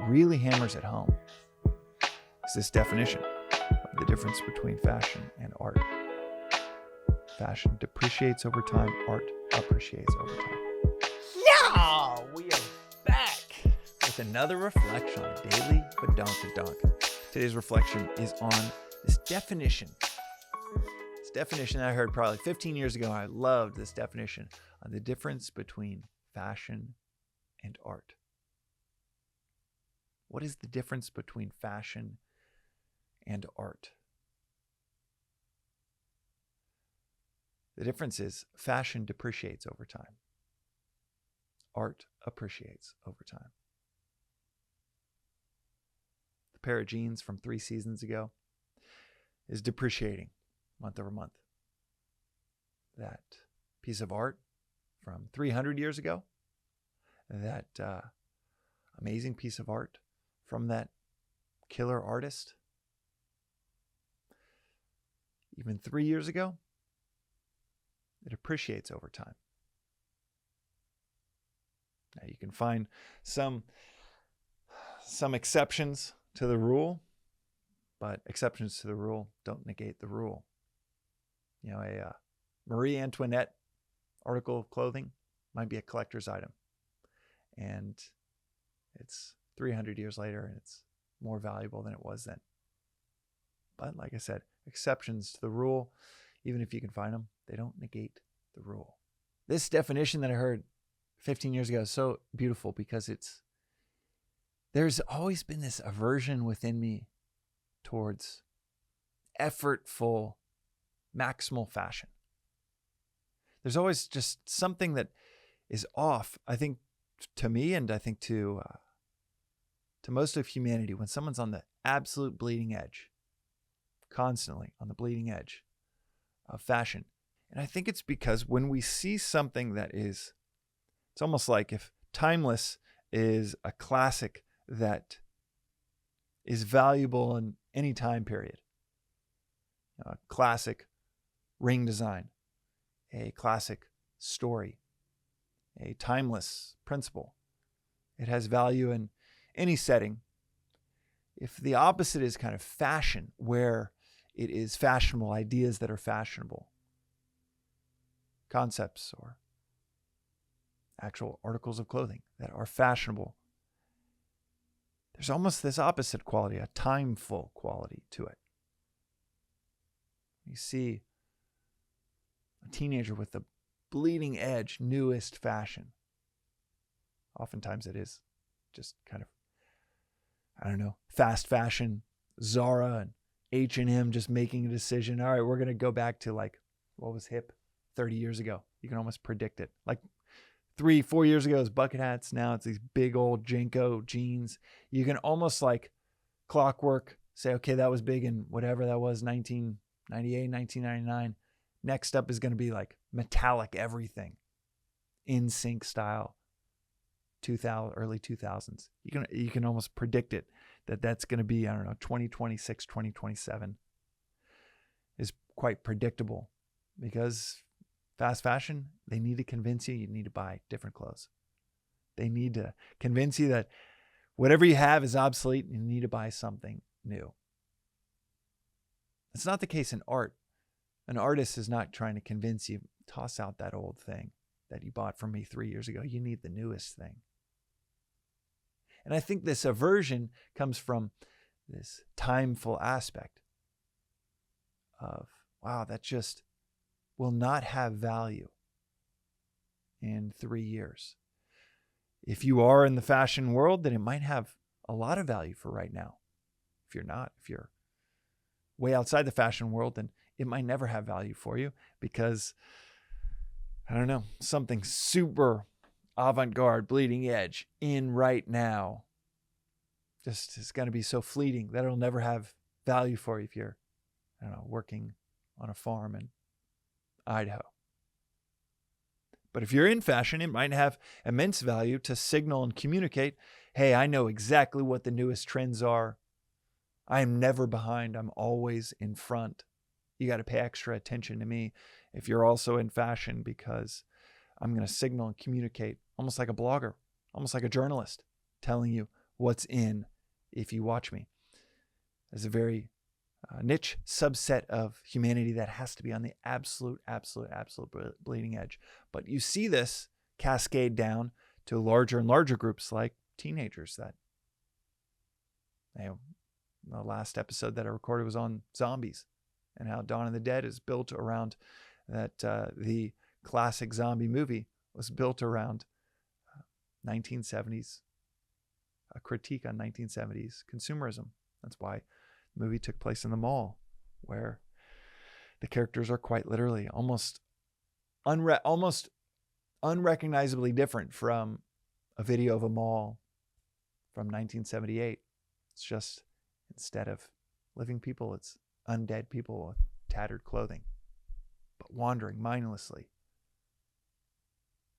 really hammers it home is this definition of the difference between fashion and art. Fashion depreciates over time, art appreciates over time. Yeah, we are back with another reflection on Daily Vedantic. Today's reflection is on this definition. This definition that I heard probably 15 years ago. I loved this definition on the difference between fashion and art. What is the difference between fashion and art? The difference is fashion depreciates over time. Art appreciates over time. The pair of jeans from 3 seasons ago is depreciating month over month. That piece of art from 300 years ago, that amazing piece of art from that killer artist, even 3 years ago, it appreciates over time. Now you can find some exceptions to the rule, but exceptions to the rule don't negate the rule. You know, a Marie Antoinette article of clothing might be a collector's item, and it's 300 years later and it's more valuable than it was then. But like I said, exceptions to the rule, even if you can find them, they don't negate the rule. This definition that I heard 15 years ago is so beautiful because there's always been this aversion within me towards effortful, maximal fashion. There's always just something that is off, I think, to me, and I think to most of humanity, when someone's on the absolute bleeding edge, constantly on the bleeding edge of fashion. And I think it's because when we see something that is, it's almost like if Timeless is a classic that is valuable in any time period. A classic ring design, a classic story, a timeless principle. It has value in any setting. If the opposite is kind of fashion, where it is fashionable, ideas that are fashionable, concepts or actual articles of clothing that are fashionable, there's almost this opposite quality, a timeful quality to it. You see a teenager with the bleeding edge, newest fashion. Oftentimes it is just kind of, fast fashion, Zara and H&M just making a decision. All right, we're going to go back to like what was hip 30 years ago. You can almost predict it. Like 3-4 years ago, it was bucket hats. Now it's these big old Jenko jeans. You can almost like clockwork say, okay, that was big in whatever that was, 1998, 1999. Next up is going to be like metallic everything, in sync style, early 2000s. You can almost predict it that's going to be, 2026, 2027 is quite predictable because fast fashion, they need to convince you need to buy different clothes. They need to convince you that whatever you have is obsolete and you need to buy something new. It's not the case in art. An artist is not trying to convince you, toss out that old thing that you bought from me 3 years ago. You need the newest thing. And I think this aversion comes from this timeful aspect of, wow, that just will not have value in 3 years. If you are in the fashion world, then it might have a lot of value for right now. If you're way outside the fashion world, then it might never have value for you because, something super avant-garde, bleeding edge in right now just is going to be so fleeting that it'll never have value for you if you're, working on a farm in Idaho. But if you're in fashion, it might have immense value to signal and communicate, hey, I know exactly what the newest trends are. I am never behind. I'm always in front. You got to pay extra attention to me if you're also in fashion because I'm going to signal and communicate almost like a blogger, almost like a journalist, telling you what's in If You Watch Me. There's a very niche subset of humanity that has to be on the absolute bleeding edge. But you see this cascade down to larger and larger groups like teenagers that, the last episode that I recorded was on zombies and how Dawn of the Dead is built around that. The classic zombie movie was built around 1970s, a critique on 1970s consumerism. That's why the movie took place in the mall, where the characters are quite literally almost unrecognizably different from a video of a mall from 1978. It's just, instead of living people, it's undead people with tattered clothing, but wandering mindlessly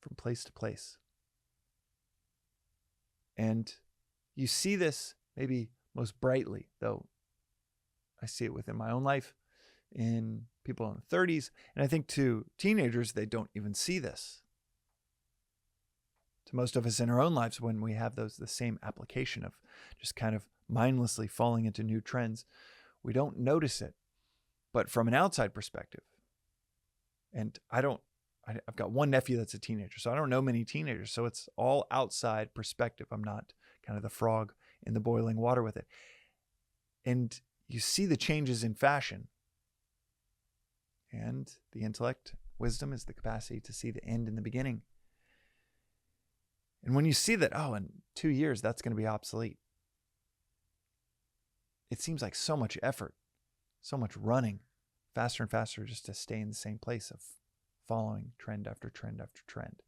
from place to place. And you see this maybe most brightly, though I see it within my own life, in people in the 30s. And I think to teenagers, they don't even see this. To most of us in our own lives, when we have the same application of just kind of mindlessly falling into new trends, we don't notice it. But from an outside perspective, and I've got one nephew that's a teenager, so I don't know many teenagers. So it's all outside perspective. I'm not kind of the frog in the boiling water with it. And you see the changes in fashion. And the intellect, wisdom, is the capacity to see the end in the beginning. And when you see that, in 2 years, that's going to be obsolete, it seems like so much effort, so much running, faster and faster, just to stay in the same place of following trend after trend after trend.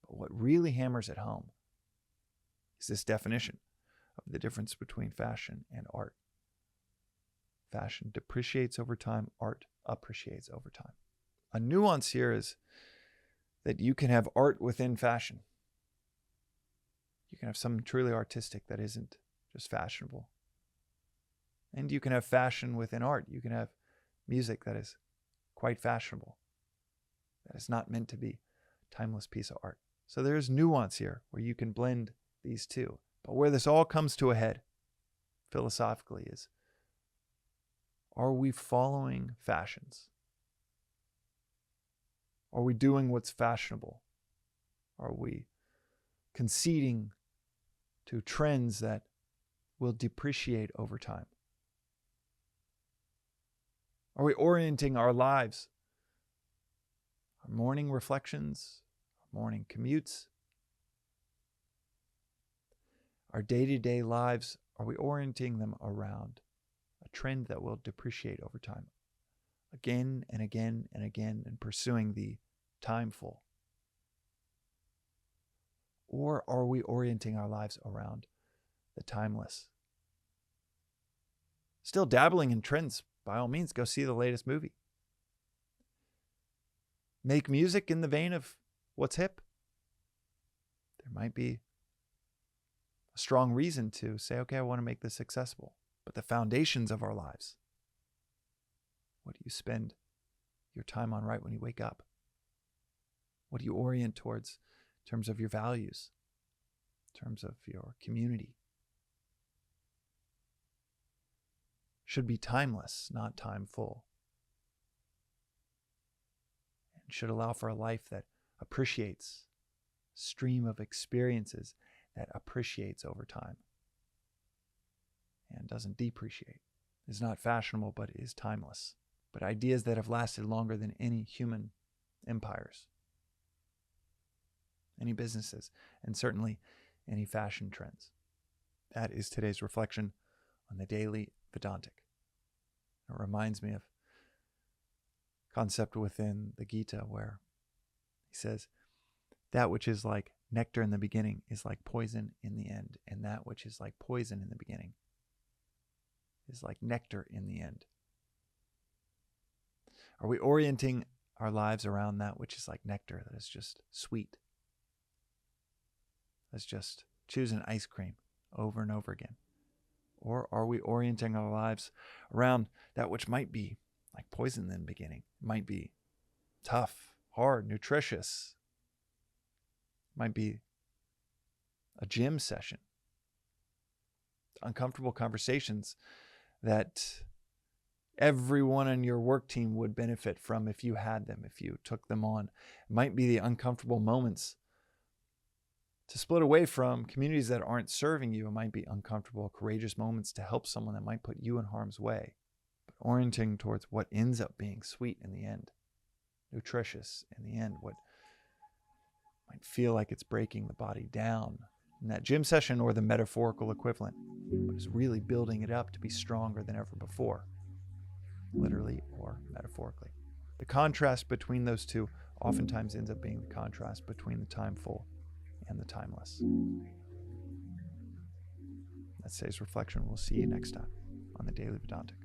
But what really hammers it home is this definition of the difference between fashion and art. Fashion depreciates over time, art appreciates over time. A nuance here is that you can have art within fashion. You can have something truly artistic that isn't just fashionable. And you can have fashion within art. You can have music that is quite fashionable, that is not meant to be a timeless piece of art. So there's nuance here where you can blend these two. But where this all comes to a head philosophically is, are we following fashions? Are we doing what's fashionable? Are we conceding to trends that will depreciate over time? Are we orienting our lives, our morning reflections, our morning commutes, our day-to-day lives, are we orienting them around a trend that will depreciate over time, again and again and again, and pursuing the timeful? Or are we orienting our lives around the timeless? Still dabbling in trends, by all means, go see the latest movie. Make music in the vein of what's hip. There might be a strong reason to say, okay, I want to make this accessible. But the foundations of our lives, what do you spend your time on right when you wake up? What do you orient towards in terms of your values, in terms of your community? Should be timeless, not timeful. And should allow for a life that appreciates, stream of experiences that appreciates over time and doesn't depreciate. Is not fashionable, but is timeless. But ideas that have lasted longer than any human empires, any businesses, and certainly any fashion trends. That is today's reflection on the Daily Vedantic. It reminds me of a concept within the Gita where he says, that which is like nectar in the beginning is like poison in the end, and that which is like poison in the beginning is like nectar in the end. Are we orienting our lives around that which is like nectar, that is just sweet? That's just choosing ice cream over and over again. Or are we orienting our lives around that which might be like poison in the beginning? It might be tough, hard, nutritious. It might be a gym session. uncomfortable conversations that everyone on your work team would benefit from if you had them, if you took them on. It might be the uncomfortable moments to split away from communities that aren't serving you. It might be uncomfortable, courageous moments to help someone that might put you in harm's way, but orienting towards what ends up being sweet in the end, nutritious in the end, what might feel like it's breaking the body down in that gym session or the metaphorical equivalent, but is really building it up to be stronger than ever before, literally or metaphorically. The contrast between those two oftentimes ends up being the contrast between the timeful and the timeless. That's today's reflection. We'll see you next time on the Daily Vedantic.